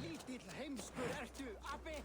Lítill heimskur ertu, api!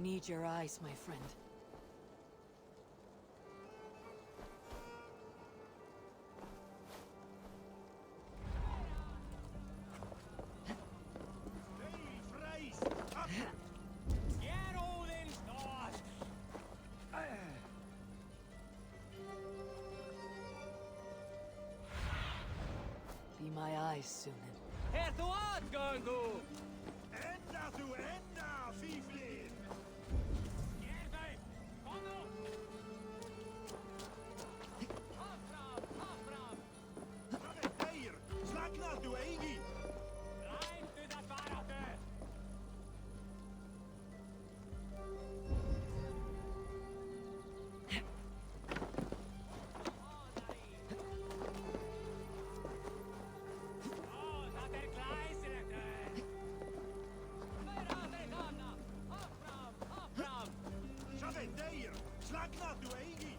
need your eyes, my friend. Be my eyes, Sunan. Her þú atgöngu! Enda þú enda, fíflin! Ger þeim! Kom nú! Áfram! Það þeir! Slagnar þú eigi! Rændu það baráttu! Það þeir! Slagnar þú eigi!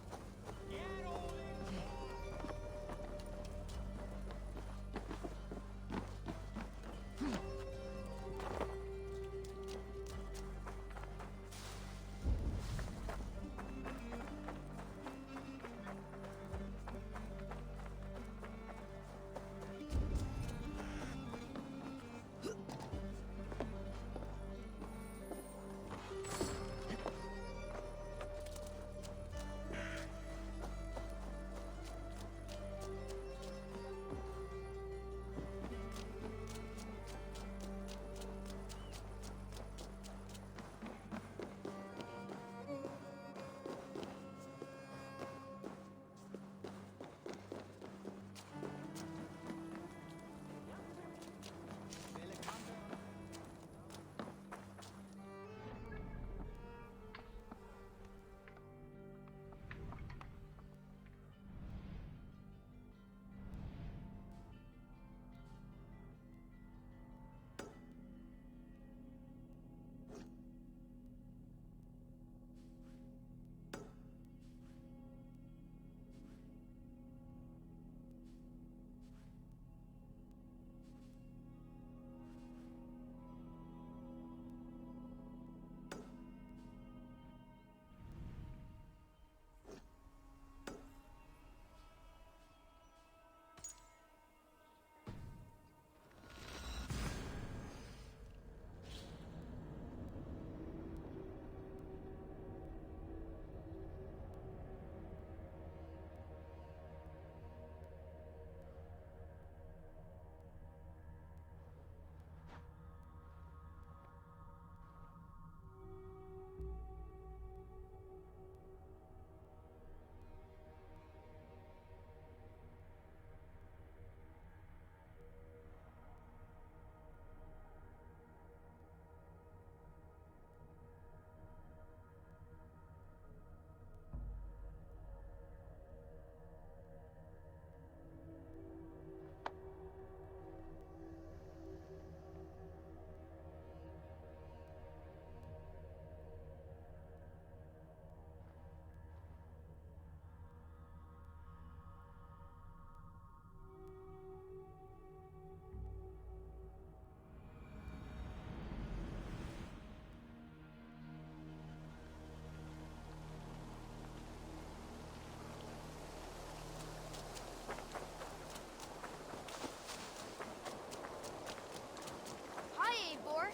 Hi, Eivor.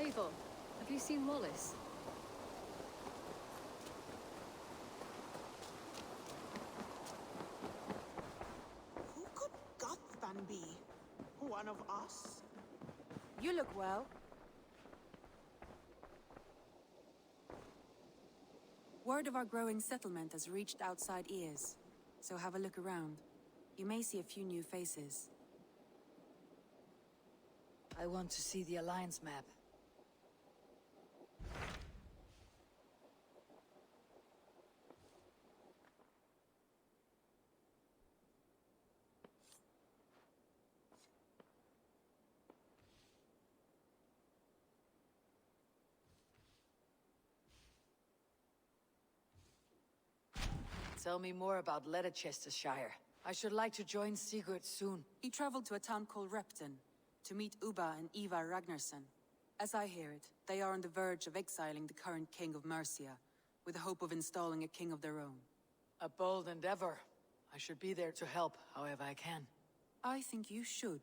Eivor, have you seen Wallace? Who could Gothban be? One of us? You look well. Word of our growing settlement has reached outside ears, so have a look around. You may see a few new faces. I want to see the Alliance map. Tell me more about Leicestershire. I should like to join Sigurd soon. He traveled to a town called Repton to meet Ubba and Eivor Ragnarsson. As I hear it, they are on the verge of exiling the current king of Mercia, with the hope of installing a king of their own. A bold endeavor. I should be there to help, however I can. I think you should.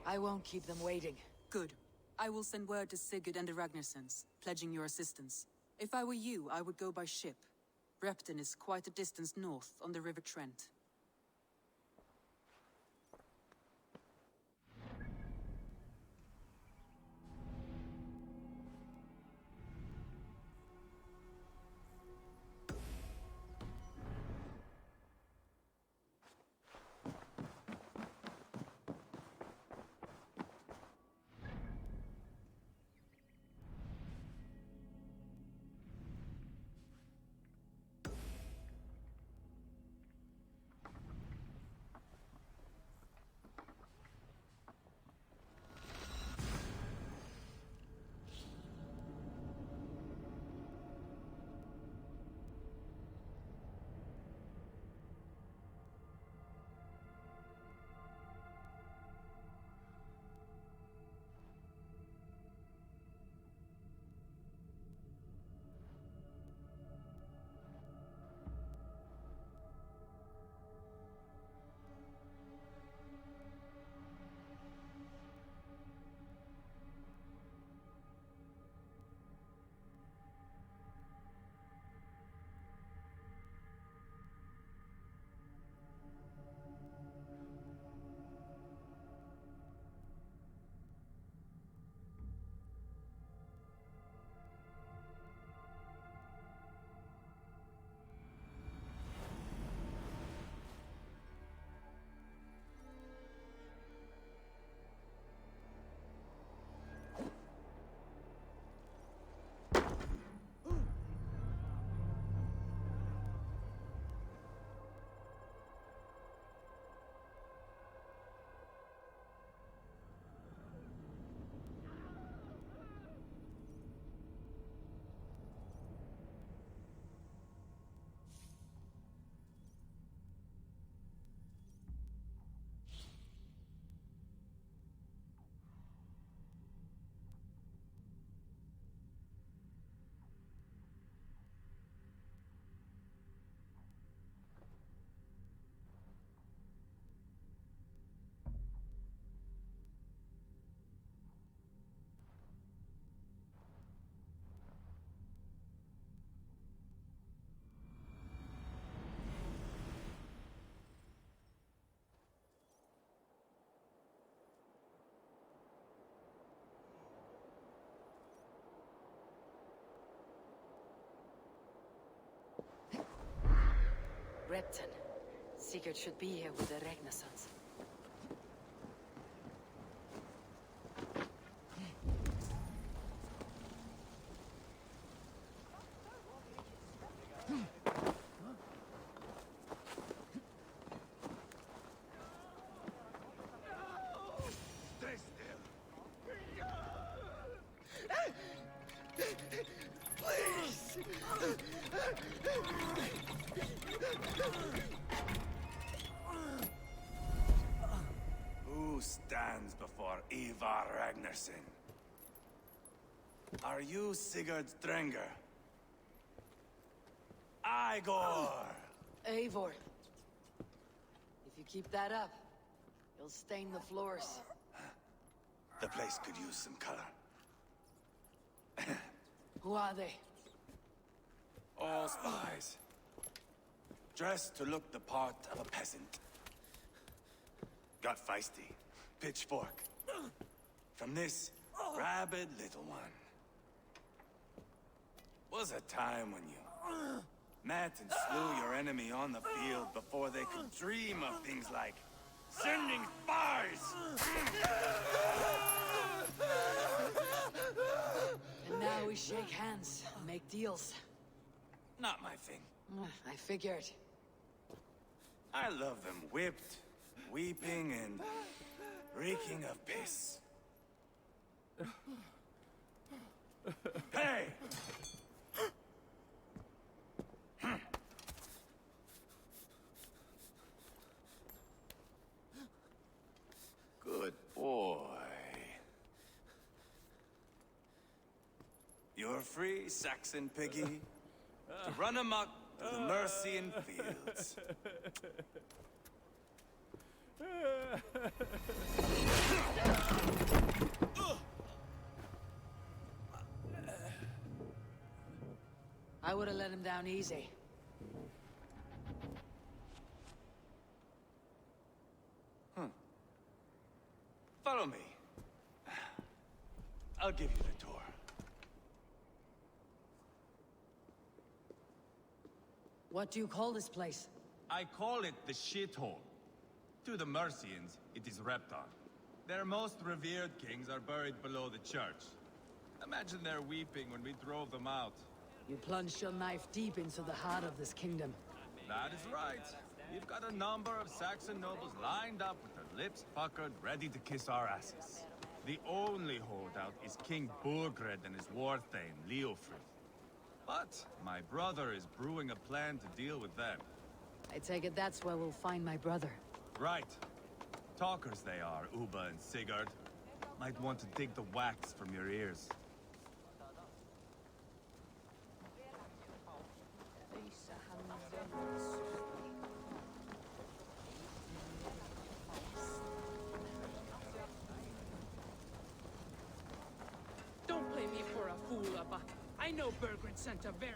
I won't keep them waiting. Good. I will send word to Sigurd and the Ragnarssons, pledging your assistance. If I were you, I would go by ship. Repton is quite a distance north on the River Trent. Repton. Sigurd should be here with the Ragnarssons. Stay still. Who stands before Eivor Ragnarsson? Are you Sigurd Drenger? Igor! Eivor. If you keep that up, you'll stain the floors. The place could use some color. Who are they? All spies. Dressed to look the part of a peasant. Got feisty. Pitchfork. From this rabid little one. Was a time when you met and slew your enemy on the field before they could dream of things like sending spies! And now we shake hands, make deals. Not my thing. I figured. I love them whipped, weeping, and reeking of piss. Hey! Good boy. You're free, Saxon piggy, to run amok through the Mercian fields. I would have let him down easy. Follow me. I'll give you the tour. What do you call this place? I call it the shithole. To the Mercians, it is Reptar. Their most revered kings are buried below the church. Imagine their weeping when we drove them out. You plunged your knife deep into the heart of this kingdom. That is right. We've got a number of Saxon nobles lined up with their lips puckered, ready to kiss our asses. The only holdout is King Burgred and his war thane, Leofrid. But my brother is brewing a plan to deal with them. I take it that's where we'll find my brother. Right. Talkers they are, Uba and Sigurd. Might want to dig the wax from your ears. Don't play me for a fool, Abba. I know Burgred sent a very...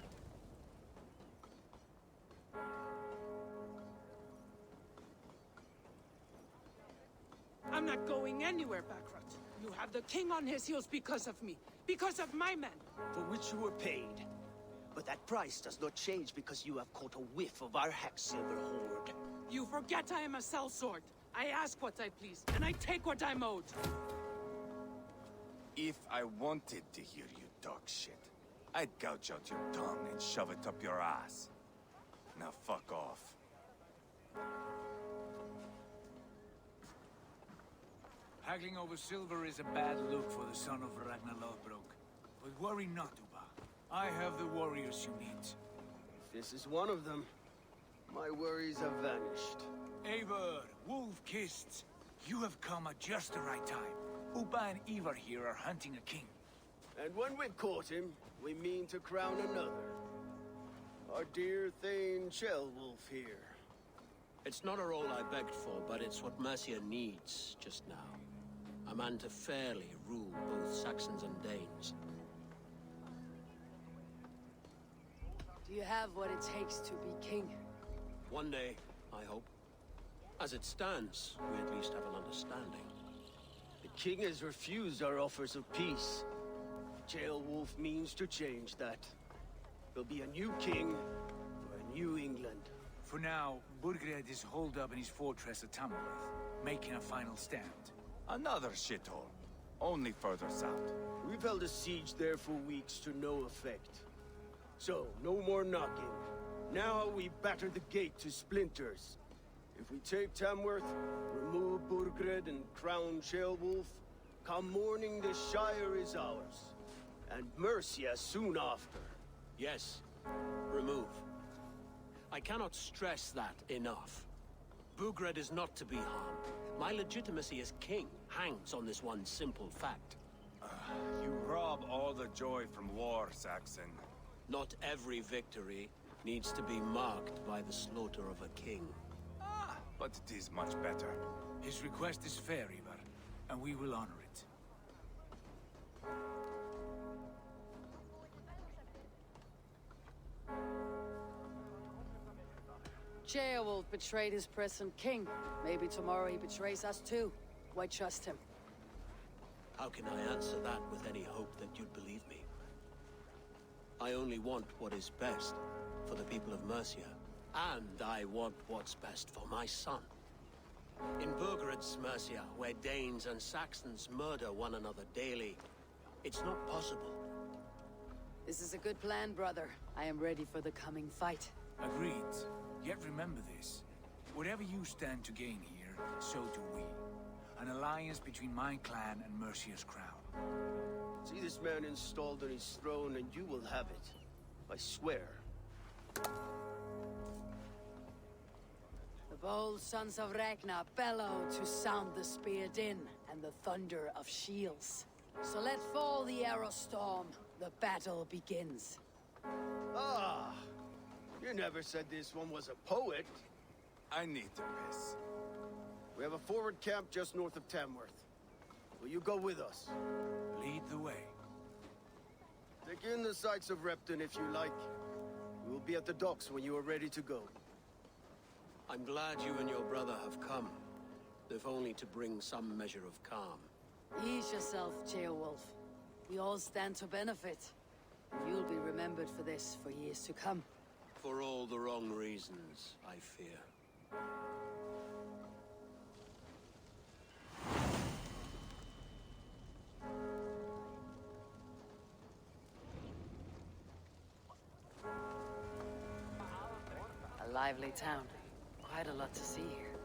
I'm not going anywhere, Backrot. You have the king on his heels because of me. Because of my men. For which you were paid. But that price does not change because you have caught a whiff of our Hacksilver hoard. You forget I am a sellsword. I ask what I please, and I take what I'm owed. If I wanted to hear you talk shit, I'd gouge out your tongue and shove it up your ass. Now fuck off. Haggling over silver is a bad look for the son of Ragnar Lothbrok. But worry not, Uba. I have the warriors you need. If this is one of them, my worries have vanished. Eivor, wolf-kissed, you have come at just the right time. Uba and Eivor here are hunting a king. And when we've caught him, we mean to crown another. Our dear Thane Shellwolf here. It's not a role I begged for, but it's what Mercia needs just now. A man to fairly rule both Saxons and Danes. Do you have what it takes to be king? One day, I hope. As it stands, we at least have an understanding. The king has refused our offers of peace. Jailwolf means to change that. There'll be a new king for a new England. For now, Burgred is holed up in his fortress at Tamworth, making a final stand. Another shithole. Only further south. We've held a siege there for weeks to no effect. So, no more knocking. Now we batter the gate to splinters. If we take Tamworth, remove Burgred and crown Shellwolf, come morning the Shire is ours. And Mercia soon after. Yes, remove. I cannot stress that enough. Burgred is not to be harmed. My legitimacy as king hangs on this one simple fact. You rob all the joy from war, Saxon. Not every victory needs to be marked by the slaughter of a king. But it is much better. His request is fair, Eivor, and we will honor it. Jailwolf betrayed his present king. Maybe tomorrow he betrays us too. Why trust him? How can I answer that with any hope that you'd believe me? I only want what is best for the people of Mercia. And I want what's best for my son. In Burgred's Mercia, where Danes and Saxons murder one another daily, it's not possible. This is a good plan, brother. I am ready for the coming fight. Agreed. Yet remember this. Whatever you stand to gain here, so do we. An alliance between my clan and Mercia's crown. See this man installed on his throne and you will have it. I swear. The bold sons of Ragnar bellow to sound the spear din and the thunder of shields. So let fall the arrow storm. The battle begins. Ah! You never said this one was a poet. I need to piss. We have a forward camp just north of Tamworth. Will you go with us? Lead the way. Take in the sights of Repton if you like. We will be at the docks when you are ready to go. I'm glad you and your brother have come, if only to bring some measure of calm. Ease yourself, Ceolwulf. We all stand to benefit. You'll be remembered for this for years to come. For all the wrong reasons, I fear. A lively town. Quite a lot to see here.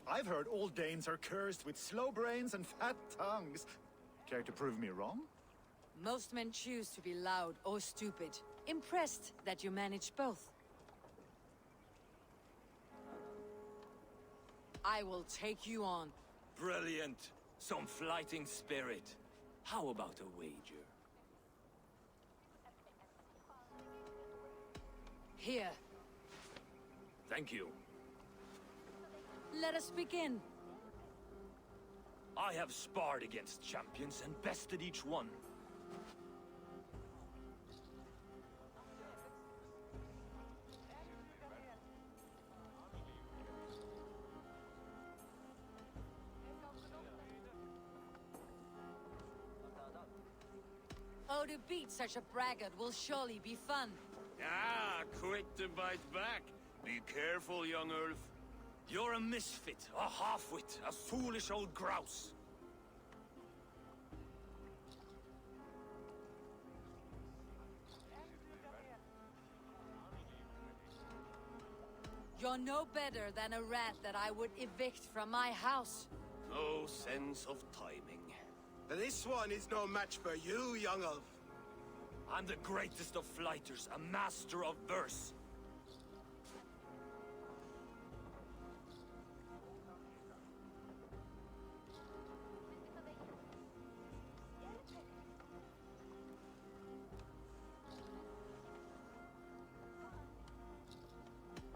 I've heard all Danes are cursed with slow brains and fat tongues. Care to prove me wrong? Most men choose to be loud or stupid. Impressed that you manage both. I will take you on. Brilliant. Some flighting spirit. How about a wager? Here, Thank you. let us begin. I have sparred against champions and bested each one. Oh, to beat such a braggart will surely be fun. Ah, quick to bite back. Be careful, young Ulf. You're a misfit, a half-wit, a foolish old grouse. You're no better than a rat that I would evict from my house. No sense of timing. This one is no match for you, young Ulf. I'm the greatest of flighters, a master of verse.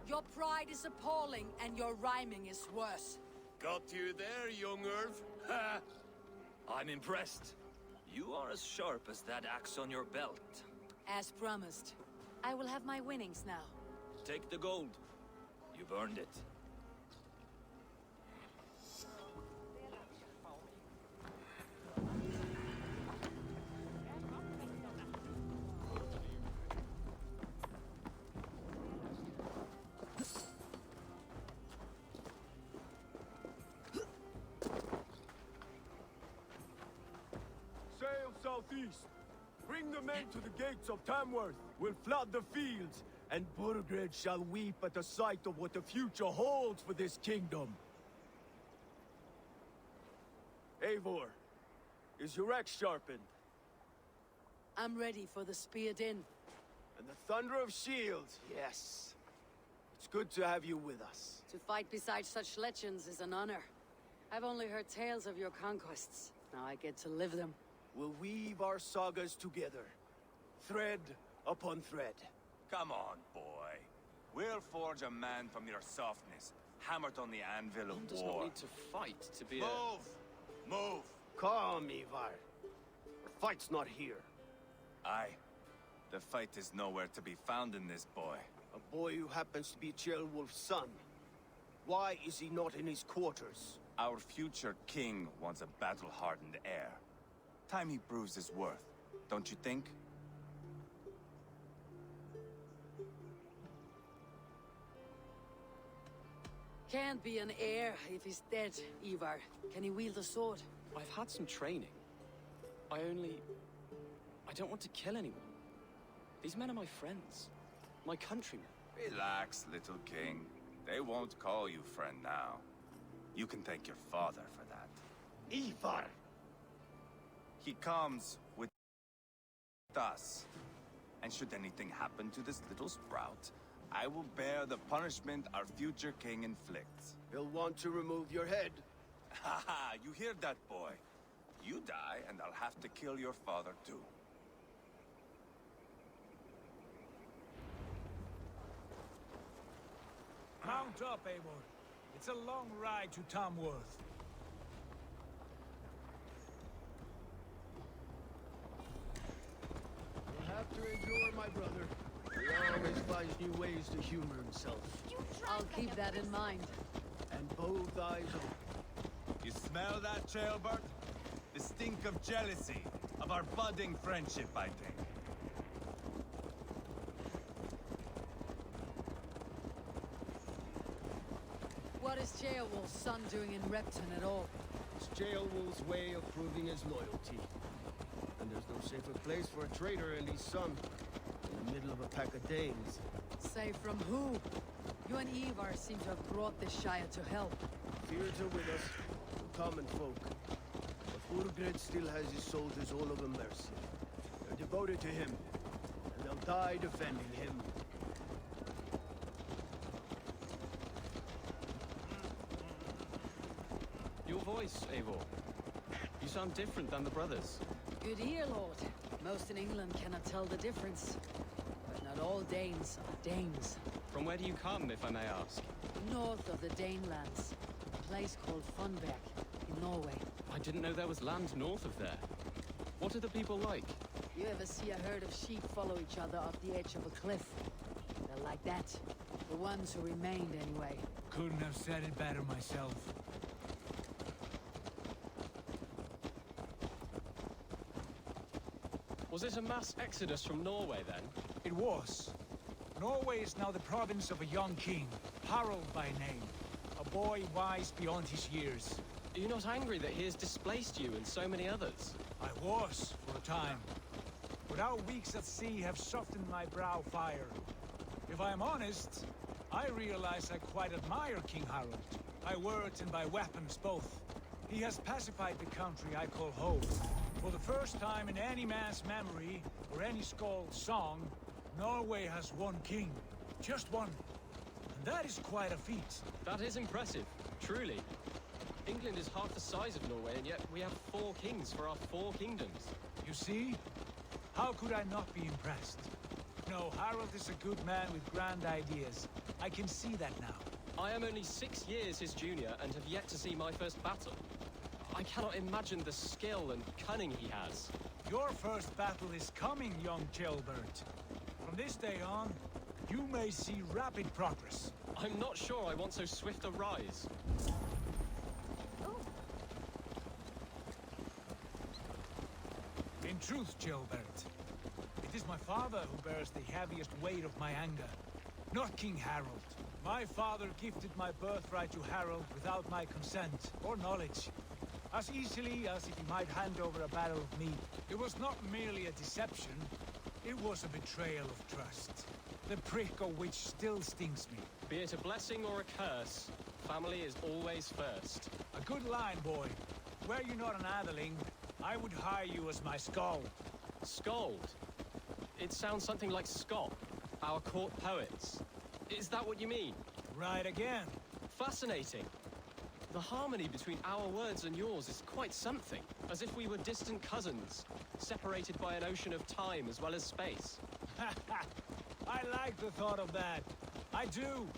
Your pride is appalling, and your rhyming is worse. Got you there, young Ulf. Ha! I'm impressed. You are as sharp as that axe on your belt. As promised. I will have my winnings now. Take the gold. You've earned it. Sail southeast. Bring the men to the gates of Tamworth. We'll flood the fields, and Burgred shall weep at the sight of what the future holds for this kingdom. Eivor, is your axe sharpened? I'm ready for the spear din. And the thunder of shields, yes. It's good to have you with us. To fight beside such legends is an honor. I've only heard tales of your conquests. Now I get to live them. We'll weave our sagas together, thread upon thread. Come on, boy. We'll forge a man from your softness, hammered on the anvil of One does war. not need to fight to be Move! Move! Calm, Eivor. The fight's not here. Aye. The fight is nowhere to be found in this boy. A boy who happens to be Ceolwulf's son. Why is he not in his quarters? Our future king wants a battle-hardened heir. Time he proves his worth, don't you think? Can't be an heir if he's dead, Eivor. Can he wield a sword? I've had some training. I don't want to kill anyone. These men are my friends. My countrymen. Relax, little king. They won't call you friend now. You can thank your father for that. Eivor! He comes with us. And should anything happen to this little sprout, I will bear the punishment our future king inflicts. He'll want to remove your head. Haha, you hear that, boy? You die, and I'll have to kill your father, too. Mount up, Eivor. It's a long ride to Tamworth. You'll have to endure, my brother. He always finds new ways to humor himself. I'll keep that in mind. And both eyes open. You smell that, jailbird? The stink of jealousy, of our budding friendship, I think. What is Ceolwulf's son doing in Repton at all? It's Ceolwulf's way of proving his loyalty. And there's no safer place for a traitor and his son. In the middle of a pack of Danes. Say from who? You and Eivor seem to have brought this Shire to help. Fears are with us, the common folk. But Urgred still has his soldiers all over Mercia. They're devoted to him, and they'll die defending him. Your voice, Eivor. You sound different than the brothers. Good ear, Lord. Most in England cannot tell the difference. But not all Danes are Danes. From where do you come, if I may ask? North of the Danelands. A place called Funberg, in Norway. I didn't know there was land north of there. What are the people like? You ever see a herd of sheep follow each other off the edge of a cliff? They're like that. The ones who remained, anyway. Couldn't have said it better myself. Was it a mass exodus from Norway, then? It was. Norway is now the province of a young king, Harald by name. A boy wise beyond his years. Are you not angry that he has displaced you and so many others? I was, for a time. But our weeks at sea have softened my brow fire. If I am honest, I realize I quite admire King Harald. By words and by weapons both. He has pacified the country I call home. For the first time in any man's memory, or any skald's song, Norway has one king. Just one. And that is quite a feat. That is impressive, truly. England is half the size of Norway, and yet we have 4 kings for our 4 kingdoms. You see? How could I not be impressed? No, Harald is a good man with grand ideas. I can see that now. I am only 6 years his junior and have yet to see my first battle. I cannot imagine the skill and cunning he has. Your first battle is coming, young jailbird. From this day on, you may see rapid progress. I'm not sure I want so swift a rise. In truth, jailbird, it is my father who bears the heaviest weight of my anger, not King Harald. My father gifted my birthright to Harald without my consent or knowledge. As easily as if he might hand over a barrel of meat. It was not merely a deception, it was a betrayal of trust. The prick of which still stings me. Be it a blessing or a curse, family is always first. A good line, boy. Were you not an atheling, I would hire you as my skald. Skald? It sounds something like Scott, our court poets. Is that what you mean? Right again. Fascinating. The harmony between our words and yours is quite something. As if we were distant cousins, separated by an ocean of time as well as space. I like the thought of that. I do.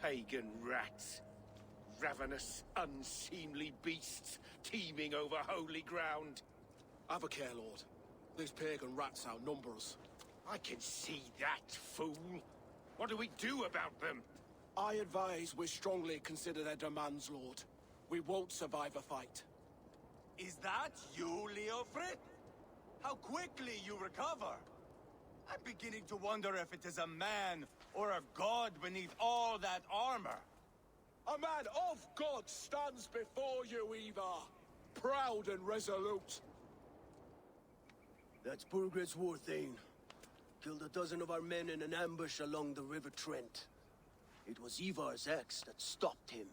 pagan rats. Ravenous, unseemly beasts teeming over holy ground. Have a care, Lord. These pagan rats outnumber us. I can see that, fool. What do we do about them? I advise we strongly consider their demands, Lord. We won't survive a fight. Is that you, Leofrid? How quickly you recover! I'm beginning to wonder if it is a man or a god beneath all that armor. A man of God stands before you, Eivor. Proud and resolute. That's Burgred's Warthane. Killed a dozen of our men in an ambush along the River Trent. It was Eivor's axe that stopped him.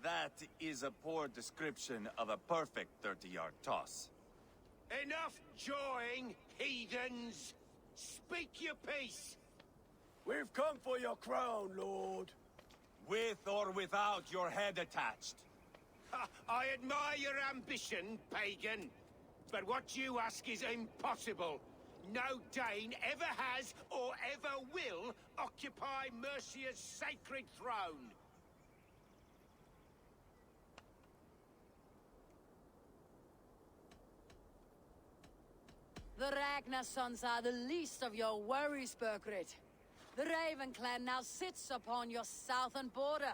That is a poor description of a perfect 30-yard toss. Enough jawing, heathens! Speak your piece! We've come for your crown, Lord. With or without your head attached. I admire your ambition, pagan. But what you ask is impossible. No Dane ever has or ever will occupy Mercia's sacred throne. The Ragnar sons are the least of your worries, Burgred. The Raven clan now sits upon your southern border.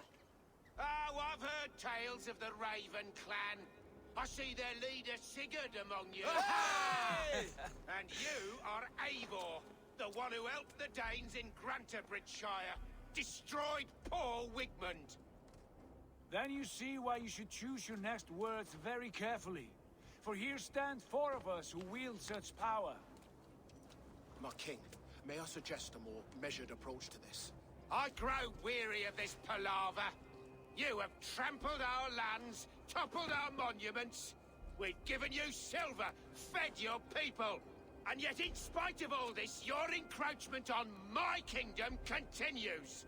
Oh, I've heard tales of the Raven clan. I see their leader Sigurd among you. Hey! And you are Eivor, the one who helped the Danes in Grantabridgeshire. Destroyed poor Wigmund. Then you see why you should choose your next words very carefully. For here stand four of us who wield such power. My king, may I suggest a more measured approach to this? I grow weary of this palaver. You have trampled our lands, toppled our monuments. We've given you silver, fed your people. And yet in spite of all this, your encroachment on my kingdom continues.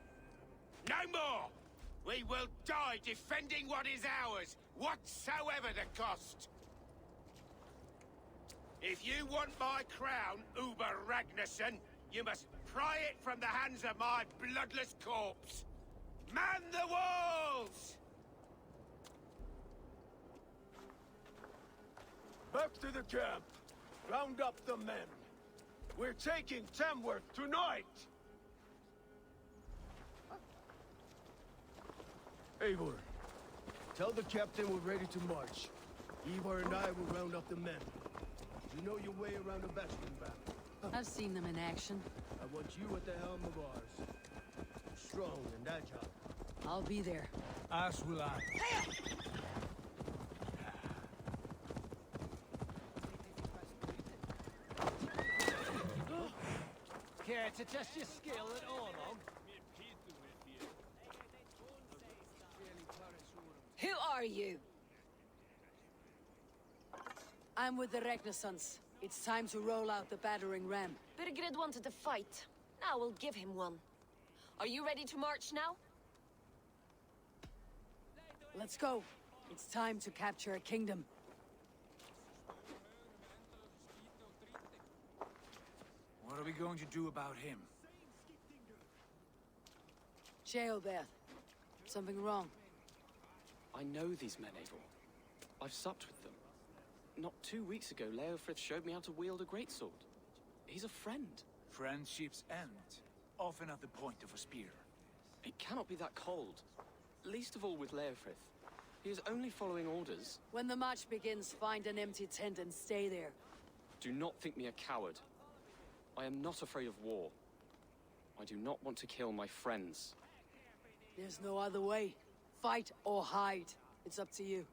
No more! We will die defending what is ours, whatsoever the cost. If you want my crown, Uber Ragnarsson, you must pry it from the hands of my bloodless corpse. Man the walls! Back to the camp. Round up the men. We're taking Tamworth tonight! Eivor, tell the captain we're ready to march. Eivor and I will round up the men. You know your way around a bastion battle. I've seen them in action. I want you at the helm of ours. Strong and agile. I'll be there. As will I. Care to test your skill at all, Log? Who are you? I'm with the Ragnarsons. It's time to roll out the battering ram. Birgrid wanted to fight. Now we'll give him one. Are you ready to march now? Let's go. It's time to capture a kingdom. What are we going to do about him? Jailbeth. Something wrong. I know these men, Eivor. I've supped with them. Not 2 weeks ago, Leofrith showed me how to wield a greatsword. He's a friend. Friendships end, often at the point of a spear. It cannot be that cold. Least of all with Leofrith. He is only following orders. When the march begins, find an empty tent and stay there. Do not think me a coward. I am not afraid of war. I do not want to kill my friends. There's no other way. Fight or hide. It's up to you.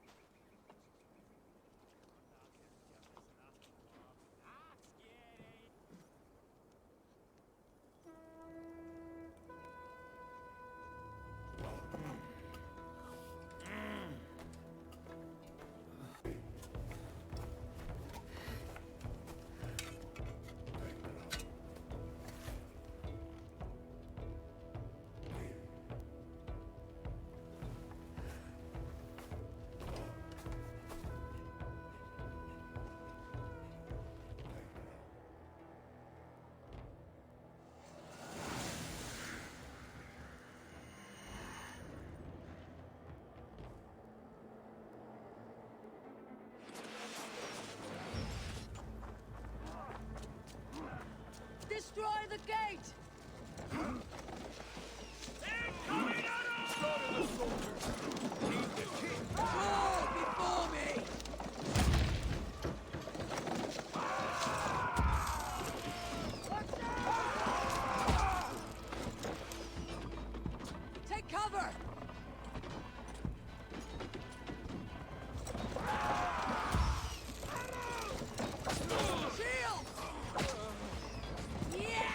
the gate! Slaughter the soldiers! Leave the king! Draw before me! Take cover! Shield! Yeah!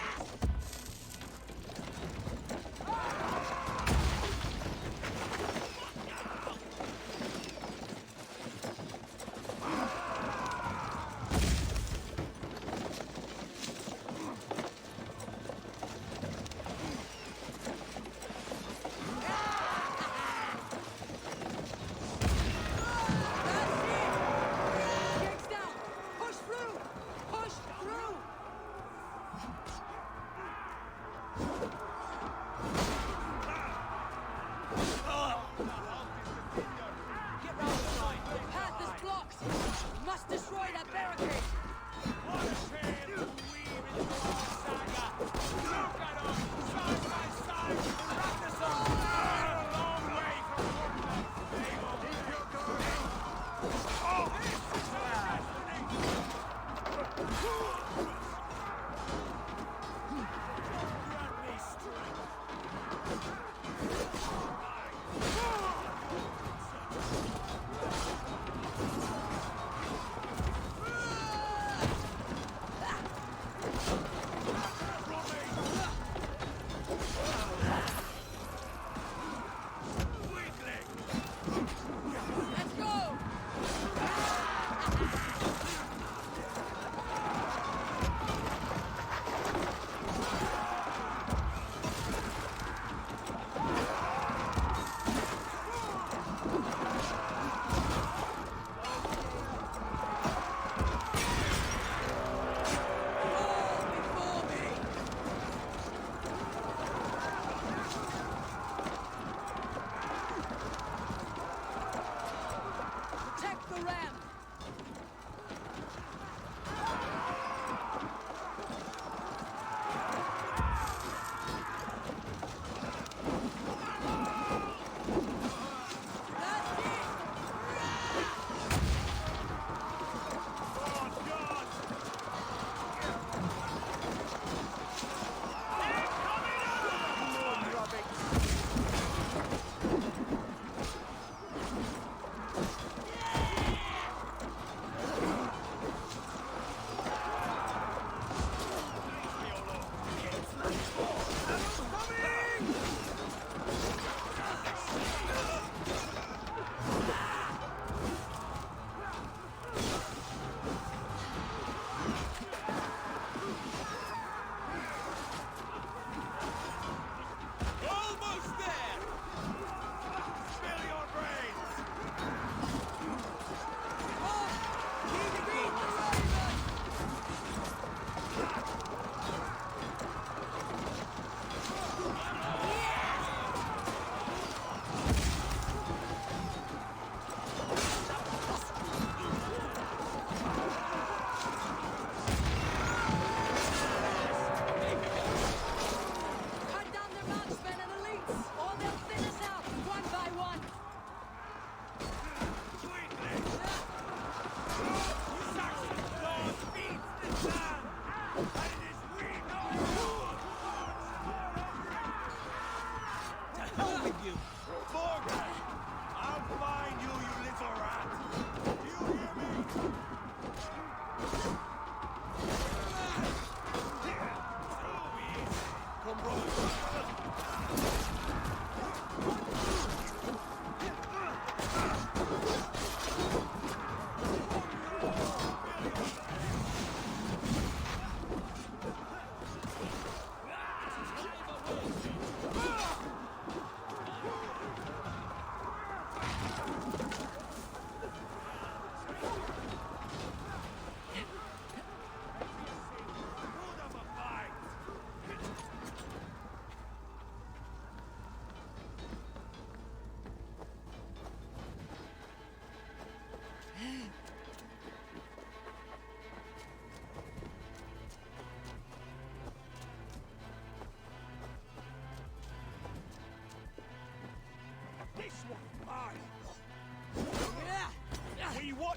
Gates down! Push through! Push through! Get round the side! The path is blocked! We must destroy that barricade! What a tale to weave into our saga! Look at us! Side by side! Ragnar! We're a long way from Fortnite! Eivor, keep your guard up! Oh, this is our destiny! Grant me strength!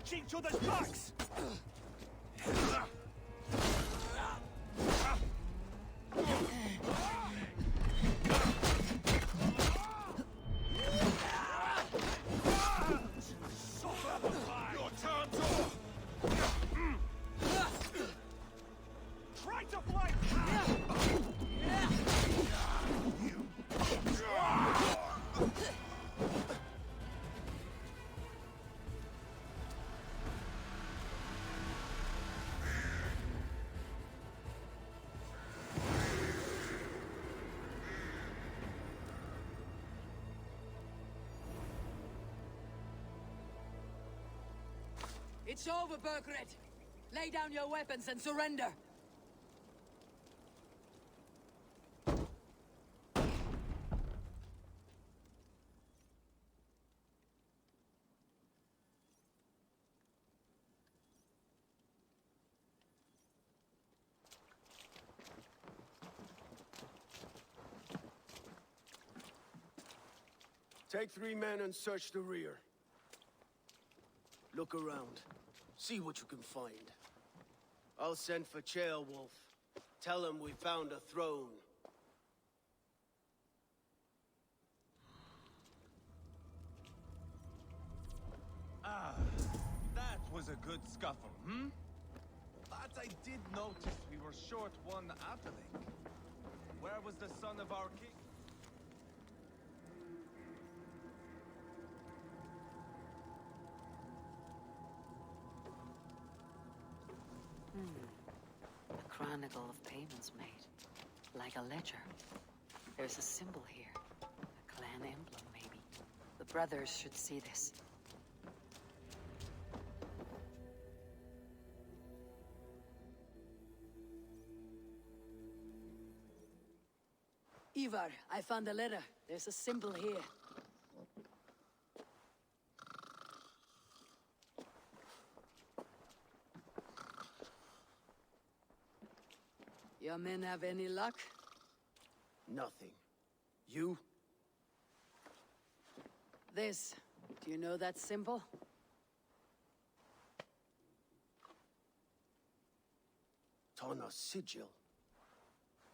marching to the stocks! Your turn's off! Try to fly past! It's over, Burgred. Lay down your weapons and surrender. Take 3 men and search the rear. Look around. See what you can find. I'll send for Ceolwulf. Tell him we found a throne. Ah, that was a good scuffle, hmm? But I did notice we were short one atheling. Where was the son of our king? A chronicle of payments made. Like a ledger. There's a symbol here. A clan emblem, maybe. The brothers should see this. Eivor, I found a letter. There's a symbol here. Your men have any luck? Nothing. You? This. Do you know that symbol? Tana's sigil.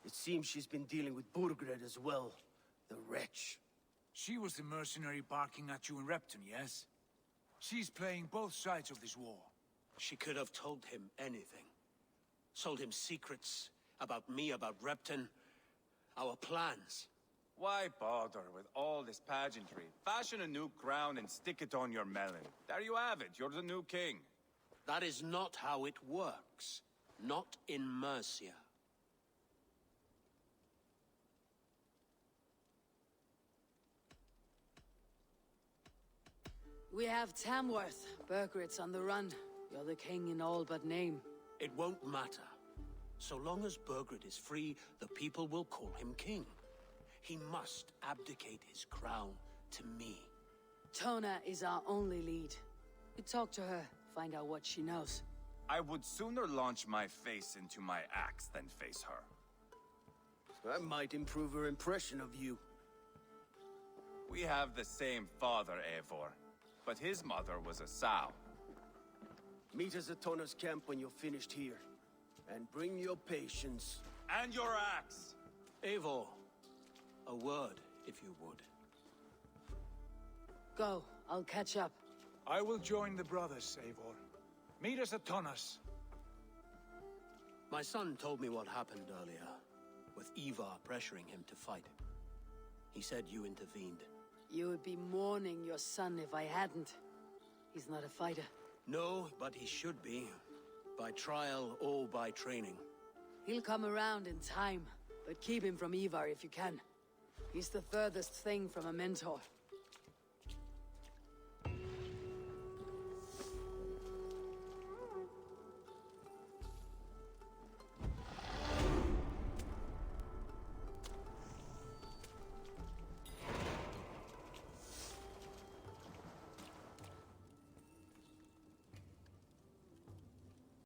It seems she's been dealing with Burgred as well. The wretch. She was the mercenary barking at you in Repton, yes? She's playing both sides of this war. She could have told him anything. Sold him secrets about me, about Repton, our plans. Why bother with all this pageantry? Fashion a new crown and stick it on your melon. There you have it, you're the new king. That is not how it works. Not in Mercia. We have Tamworth. Burgred's on the run. You're the king in all but name. It won't matter. So long as Burgred is free, the people will call him king. He must abdicate his crown to me. Tona is our only lead. You talk to her, find out what she knows. I would sooner launch my face into my axe than face her. That might improve her impression of you. We have the same father, Eivor, but his mother was a sow. Meet us at Tona's camp when you're finished here. And bring your patience. And your axe! Eivor, a word, if you would. Go, I'll catch up. I will join the brothers, Eivor. Meet us at Tonas. My son told me what happened earlier, with Eivor pressuring him to fight. He said you intervened. You would be mourning your son if I hadn't. He's not a fighter. No, but he should be. By trial or by training. He'll come around in time, but keep him from Eivor if you can. He's the furthest thing from a mentor.